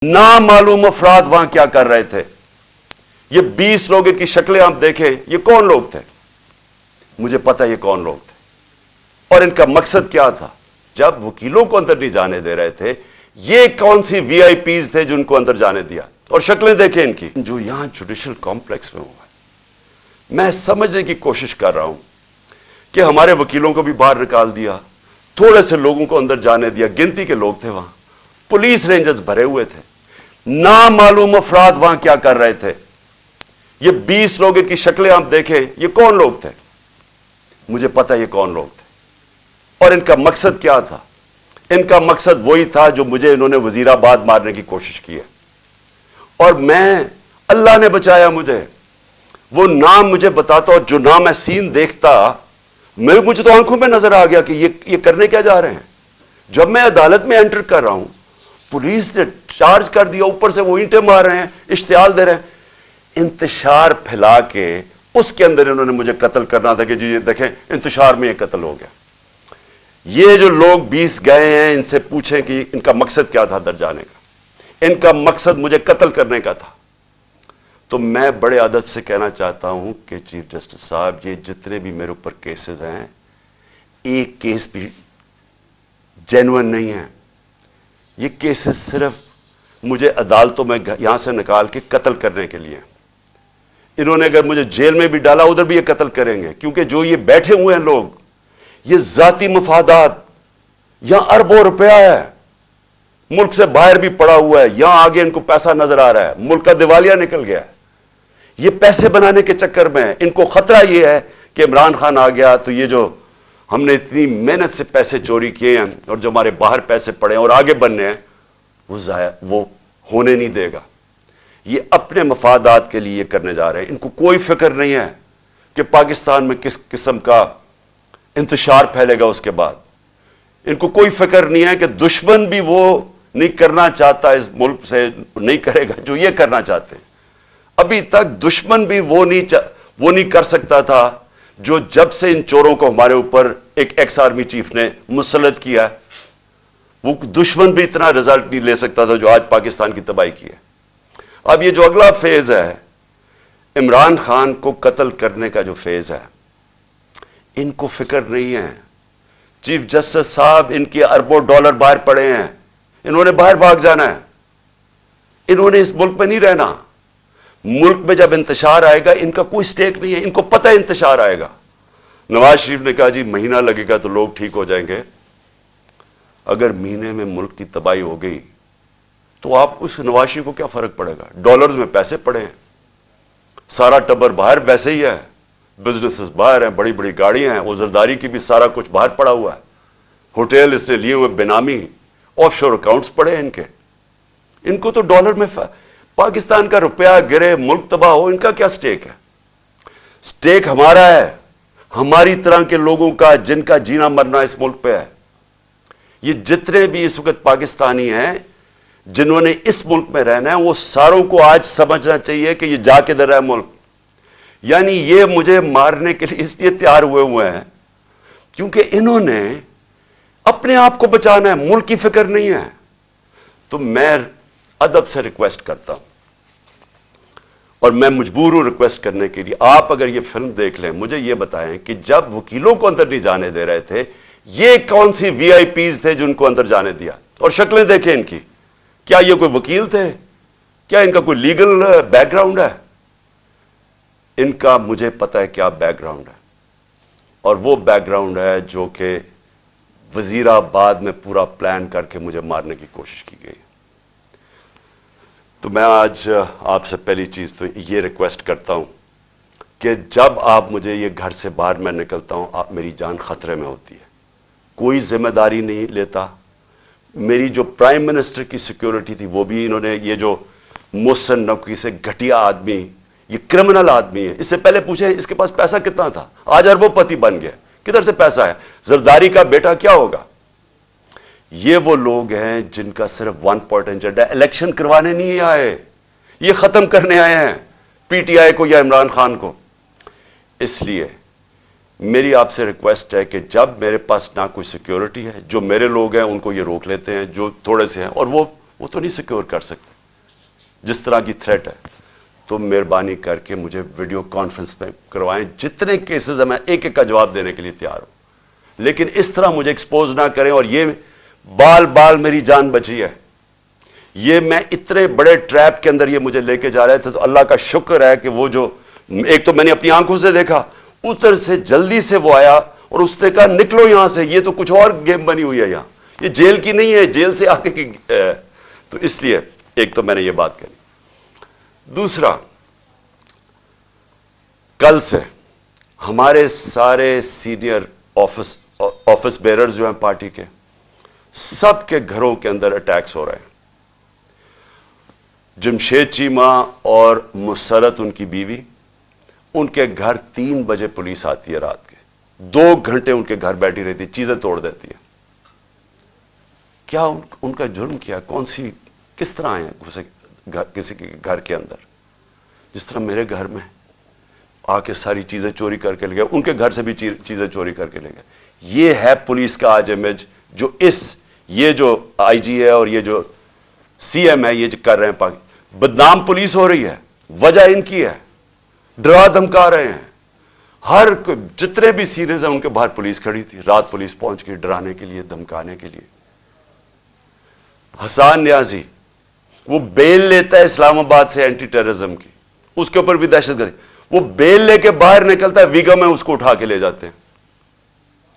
नामालूम अफराद वहां क्या कर रहे थे। ये 20 लोगों की शक्लें आप देखें, ये कौन लोग थे? मुझे पता ये कौन लोग थे और इनका मकसद क्या था। जब वकीलों को अंदर नहीं जाने दे रहे थे, ये कौन सी वीआईपीज थे जिनको अंदर जाने दिया? और शक्लें देखें इनकी, जो यहां जुडिशल कॉम्प्लेक्स में हुआ है। मैं समझने की कोशिश कर रहा हूं कि हमारे वकीलों को भी बाहर निकाल दिया, थोड़े से लोगों को अंदर जाने दिया, गिनती के लोग थे वहां, पुलिस रेंजर्स भरे हुए थे। नामालूम अफराद वहां क्या कर रहे थे। ये 20 लोगों की शक्लें आप देखें, ये कौन लोग थे? मुझे पता ये कौन लोग थे और इनका मकसद क्या था। इनका मकसद वही था जो मुझे इन्होंने वजीराबाद मारने की कोशिश की है। और मैं, अल्लाह ने बचाया मुझे, वो नाम मुझे बताता और जो नाम मैं सीन देखता, मुझे तो आंखों में नजर आ गया कि ये करने क्या जा रहे हैं। जब मैं अदालत में एंटर कर रहा हूं, पुलिस ने चार्ज कर दिया, ऊपर से वो ईंटें मार रहे हैं, इश्तिहार दे रहे हैं, इंतशार फैला के उसके अंदर इन्होंने मुझे कत्ल करना था कि जी ये देखें इंतशार में ये कत्ल हो गया। ये जो लोग 20 गए हैं, इनसे पूछें कि इनका मकसद क्या था अंदर जाने का। इनका मकसद मुझे कत्ल करने का था। तो मैं बड़े अदब से कहना चाहता हूं कि चीफ जस्टिस साहब, ये जितने भी मेरे ऊपर केसेस हैं, एक केस भी जेन्युइन नहीं है। ये केसेस सिर्फ मुझे अदालतों में यहां से निकाल के कत्ल करने के लिए। इन्होंने अगर मुझे जेल में भी डाला, उधर भी ये कत्ल करेंगे, क्योंकि जो ये बैठे हुए हैं लोग, ये जाती मफादात, यहां अरबों रुपया है, मुल्क से बाहर भी पड़ा हुआ है, यहां आगे इनको पैसा नजर आ रहा है, मुल्क का दिवालिया निकल गया है। ये पैसे बनाने के चक्कर में इनको खतरा ये है कि इमरान खान आ गया तो ये जो हमने इतनी मेहनत से पैसे चोरी किए हैं और जो हमारे बाहर पैसे पड़े हैं और आगे बनने हैं, वो होने नहीं देगा। ये अपने मफादात के लिए करने जा रहे हैं। इनको कोई फिक्र नहीं है कि पाकिस्तान में किस किस्म का इंतशार फैलेगा उसके बाद। इनको कोई फिक्र नहीं है कि दुश्मन भी वो नहीं करना चाहता, इस मुल्क से नहीं करेगा जो ये करना चाहते हैं। अभी तक दुश्मन भी वो नहीं कर सकता था जो जब से इन चोरों को हमारे ऊपर एक एक्स आर्मी चीफ ने मुसल्लत किया, वो दुश्मन भी इतना रिजल्ट नहीं ले सकता था जो आज पाकिस्तान की तबाही की है। अब ये जो अगला फेज है, इमरान खान को कत्ल करने का जो फेज है, इनको फिक्र नहीं है। चीफ जस्टिस साहब, इनके अरबों डॉलर बाहर पड़े हैं, इन्होंने बाहर भाग जाना है, इन्होंने इस मुल्क में नहीं रहना। मुल्क में जब इंतशार आएगा, इनका कोई स्टेक नहीं है, इनको पता है इंतशार आएगा। नवाज शरीफ ने कहा जी महीना लगेगा तो लोग ठीक हो जाएंगे। अगर महीने में मुल्क की तबाही हो गई तो आप उस नवाज शरीफ को क्या फर्क पड़ेगा? डॉलर्स में पैसे पड़े हैं, सारा टब्बर बाहर वैसे ही है, बिजनेसेस बाहर हैं, बड़ी बड़ी गाड़ियां हैं, उजरदारी की भी सारा कुछ बाहर पड़ा हुआ है, होटल इसने लिए हुए बेनामी, ऑफशोर अकाउंट्स पड़े हैं इनके। इनको तो डॉलर में पाकिस्तान का रुपया गिरे, मुल्क तबाह हो, इनका क्या स्टेक है? स्टेक हमारा है, हमारी तरह के लोगों का, जिनका जीना मरना इस मुल्क पे है। ये जितने भी इस वक्त पाकिस्तानी हैं जिन्होंने इस मुल्क में रहना है, वो सारों को आज समझना चाहिए कि ये जा किधर है मुल्क। यानी ये मुझे मारने के लिए इसलिए तैयार हुए हैं क्योंकि इन्होंने अपने आप को बचाना है, मुल्क की फिक्र नहीं है। तो मैं अदब से रिक्वेस्ट करता हूं और मैं मजबूर हूं रिक्वेस्ट करने के लिए, आप अगर ये फिल्म देख लें, मुझे ये बताएं कि जब वकीलों को अंदर नहीं जाने दे रहे थे, ये कौन सी वीआईपीज थे जिनको अंदर जाने दिया? और शक्लें देखें इनकी, क्या ये कोई वकील थे? क्या इनका कोई लीगल बैकग्राउंड है? इनका मुझे पता है क्या बैकग्राउंड है, और वो बैकग्राउंड है जो कि वजीराबाद में पूरा प्लान करके मुझे मारने की कोशिश की गई। तो मैं आज आपसे पहली चीज तो ये रिक्वेस्ट करता हूं कि जब आप मुझे ये घर से बाहर मैं निकलता हूं, आप मेरी जान खतरे में होती है, कोई जिम्मेदारी नहीं लेता। मेरी जो प्राइम मिनिस्टर की सिक्योरिटी थी वो भी इन्होंने, ये जो मोहसिन नकवी से घटिया आदमी, ये क्रिमिनल आदमी है, इससे पहले पूछे इसके पास पैसा कितना था, आज अरबोपति बन गया, किधर से पैसा है? जरदारी का बेटा क्या होगा? ये वो लोग हैं जिनका सिर्फ वन पॉइंट एजेंडा, इलेक्शन करवाने नहीं आए, ये खत्म करने आए हैं पीटीआई को या इमरान खान को। इसलिए मेरी आपसे रिक्वेस्ट है कि जब मेरे पास ना कोई सिक्योरिटी है, जो मेरे लोग हैं उनको ये रोक लेते हैं, जो थोड़े से हैं, और वो وہ تو نہیں سیکیور کر سکتے جس طرح کی تھریٹ ہے. تو مہربانی کر کے مجھے ویڈیو کانفرنس پہ کروائیں. جتنے کیسز ہیں میں ایک ایک کا جواب دینے کے لیے تیار ہوں, لیکن اس طرح مجھے ایکسپوز نہ کریں. اور یہ بال بال میری جان بچی ہے. یہ میں اتنے بڑے ٹریپ کے اندر یہ مجھے لے کے جا رہے تھے, تو اللہ کا شکر ہے کہ وہ جو ایک تو میں نے اپنی آنکھوں سے دیکھا, ادھر سے جلدی سے وہ آیا اور اس نے کہا نکلو یہاں سے, یہ تو کچھ اور گیم بنی ہوئی ہے یہاں, یہ جیل کی نہیں ہے, جیل سے آگے کی. تو اس لیے ایک تو میں نے یہ بات کہی. دوسرا, کل سے ہمارے سارے سینئر آفس بیررز جو ہیں پارٹی کے, سب کے گھروں کے اندر اٹیکس ہو رہے ہیں. جمشید چیمہ اور مسرت ان کی بیوی, ان کے گھر 3 بجے پولیس آتی ہے رات کے, 2 گھنٹے ان کے گھر بیٹھی رہتی, چیزیں توڑ دیتی ہے. کیا ان کا جرم کیا؟ کس طرح آئے ہیں گھسے کسی کے گھر کے اندر؟ جس طرح میرے گھر میں آ کے ساری چیزیں چوری کر کے لے گئے, ان کے گھر سے بھی چیزیں چوری کر کے لے گئے. یہ ہے پولیس کا آج امیج جو یہ جو آئی جی ہے اور یہ جو سی ایم ہے, یہ جو کر رہے ہیں. بدنام پولیس ہو رہی ہے, وجہ ان کی ہے, ڈرا دھمکا رہے ہیں. جتنے بھی سینئرز ہیں ان کے باہر پولیس کھڑی تھی, رات پولیس پہنچ گئی ڈرانے کے لیے, دھمکانے کے لیے. حسان نیازی وہ بیل لیتا ہے اسلام آباد سے اینٹی ٹیررزم کی, اس کے اوپر بھی دہشت گردی. وہ بیل لے کے باہر نکلتا ہے, ویگا میں اس کو اٹھا کے لے جاتے ہیں,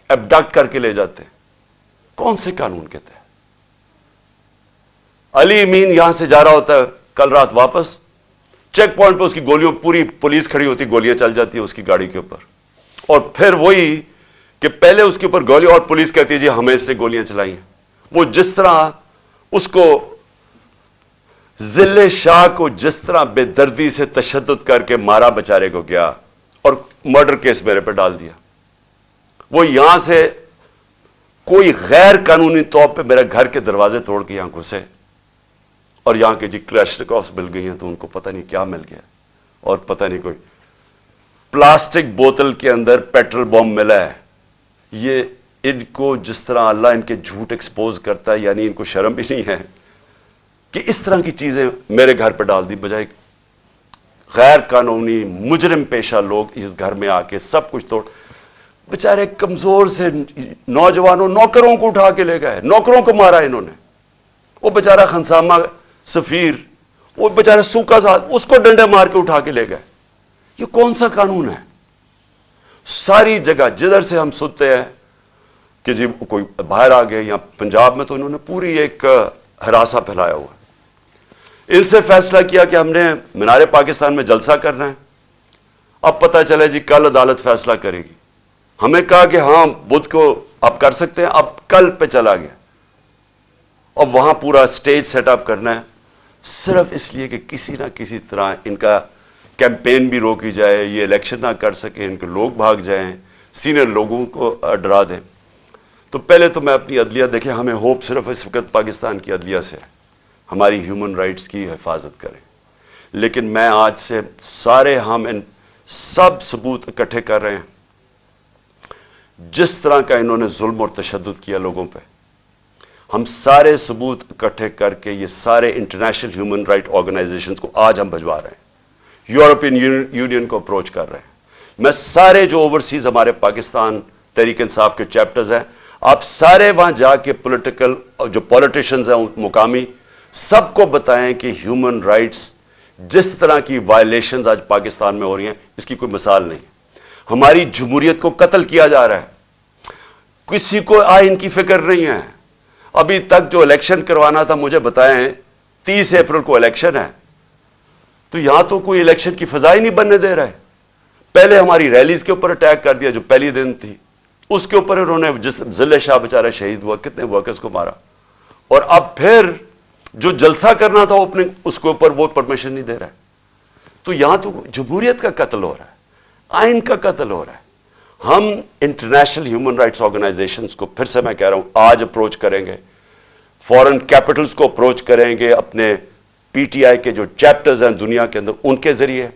ابڈکٹ کر کے لے جاتے ہیں. کون سے قانون کے تحت؟ علی امین یہاں سے جا رہا ہوتا ہے کل رات واپس, چیک پوائنٹ پہ اس کی گولیوں, پوری پولیس کھڑی ہوتی, گولیاں چل جاتی ہیں اس کی گاڑی کے اوپر. اور پھر وہی کہ پہلے اس کے اوپر گولی اور پولیس کہتی ہے جی ہمیں اس نے گولیاں چلائی ہیں. وہ جس طرح اس کو ذل شاہ کو جس طرح بے دردی سے تشدد کر کے مارا بچارے کو گیا اور مرڈر کیس میرے پہ ڈال دیا. وہ یہاں سے کوئی غیر قانونی طور پہ میرے گھر کے دروازے توڑ کے یہاں گھسے, اور یہاں کے جی کلیشنکوفs مل گئی ہیں, تو ان کو پتہ نہیں کیا مل گیا, اور پتہ نہیں کوئی پلاسٹک بوتل کے اندر پیٹرول بم ملا ہے. یہ ان کو جس طرح اللہ ان کے جھوٹ ایکسپوز کرتا ہے, یعنی ان کو شرم بھی نہیں ہے کہ اس طرح کی چیزیں میرے گھر پہ ڈال دی, بجائے غیر قانونی مجرم پیشہ لوگ اس گھر میں آ کے سب کچھ توڑ. بیچارے کمزور سے نوجوانوں, نوکروں کو اٹھا کے لے گئے, نوکروں کو مارا انہوں نے. وہ بیچارہ خنسامہ سفیر, وہ بیچارہ سوکھا ساتھ, اس کو ڈنڈے مار کے اٹھا کے لے گئے. یہ کون سا قانون ہے؟ ساری جگہ جدھر سے ہم سنتے ہیں کہ جی کوئی باہر آ گئے, یا پنجاب میں تو انہوں نے پوری ایک ہراساں پھیلایا ہوا. ان سے فیصلہ کیا کہ ہم نے مینار پاکستان میں جلسہ کرنا ہے. اب پتہ چلے جی کل عدالت فیصلہ کرے گی. ہمیں کہا کہ ہاں بدھ کو آپ کر سکتے ہیں, اب کل پہ چلا گیا. اور وہاں پورا اسٹیج سیٹ اپ کرنا ہے, صرف اس لیے کہ کسی نہ کسی طرح ان کا کیمپین بھی روکی جائے, یہ الیکشن نہ کر سکیں, ان کے لوگ بھاگ جائیں, سینئر لوگوں کو ڈرا دیں. تو پہلے تو میں اپنی عدلیہ, دیکھیں ہمیں ہوپ صرف اس وقت پاکستان کی عدلیہ سے ہے, ہماری ہیومن رائٹس کی حفاظت کریں. لیکن میں آج سے سارے ہم ان سب ثبوت اکٹھے کر رہے ہیں. جس طرح کا انہوں نے ظلم اور تشدد کیا لوگوں پہ, ہم سارے ثبوت اکٹھے کر کے یہ سارے انٹرنیشنل ہیومن رائٹ آرگنائزیشنز کو آج ہم بھجوا رہے ہیں, یورپین یونین کو اپروچ کر رہے ہیں. میں سارے جو اوورسیز ہمارے پاکستان تحریک انصاف کے چیپٹرز ہیں, آپ سارے وہاں جا کے پولیٹیکل جو پولیٹیشنز ہیں مقامی, سب کو بتائیں کہ ہیومن رائٹس جس طرح کی وائلیشنز آج پاکستان میں ہو رہی ہیں, اس کی کوئی مثال نہیں. ہماری جمہوریت کو قتل کیا جا رہا ہے, کسی کو آئین کی فکر نہیں ہے. ابھی تک جو الیکشن کروانا تھا, مجھے بتائیں 30 اپریل کو الیکشن ہے, تو یہاں تو کوئی الیکشن کی فضا ہی نہیں بننے دے رہا ہے. پہلے ہماری ریلیز کے اوپر اٹیک کر دیا, جو پہلی دن تھی اس کے اوپر انہوں نے, جس ذل شاہ بیچارہ شہید ہوا, کتنے ورکرز کو مارا. اور اب پھر جو جلسہ کرنا تھا اوپننگ, اس کے اوپر وہ پرمیشن نہیں دے رہا ہے. تو یہاں تو جمہوریت کا قتل ہو رہا ہے, آئین کا قتل ہو رہا ہے. ہم انٹرنیشنل ہیومن رائٹس آرگنائزیشنز کو پھر سے میں کہہ رہا ہوں آج اپروچ کریں گے, فورن کیپٹلز کو اپروچ کریں گے, اپنے پی ٹی آئی کے جو چیپٹرز ہیں دنیا کے اندر ان کے ذریعے,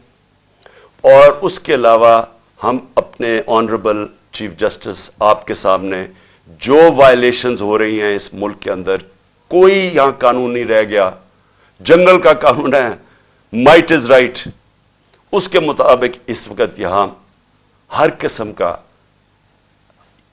اور اس کے علاوہ ہم اپنے آنریبل چیف جسٹس آپ کے سامنے جو وائلیشنز ہو رہی ہیں اس ملک کے اندر کوئی یہاں قانون نہیں رہ گیا. جنگل کا قانون ہے مائٹ از رائٹ, اس کے مطابق اس وقت یہاں ہر قسم کا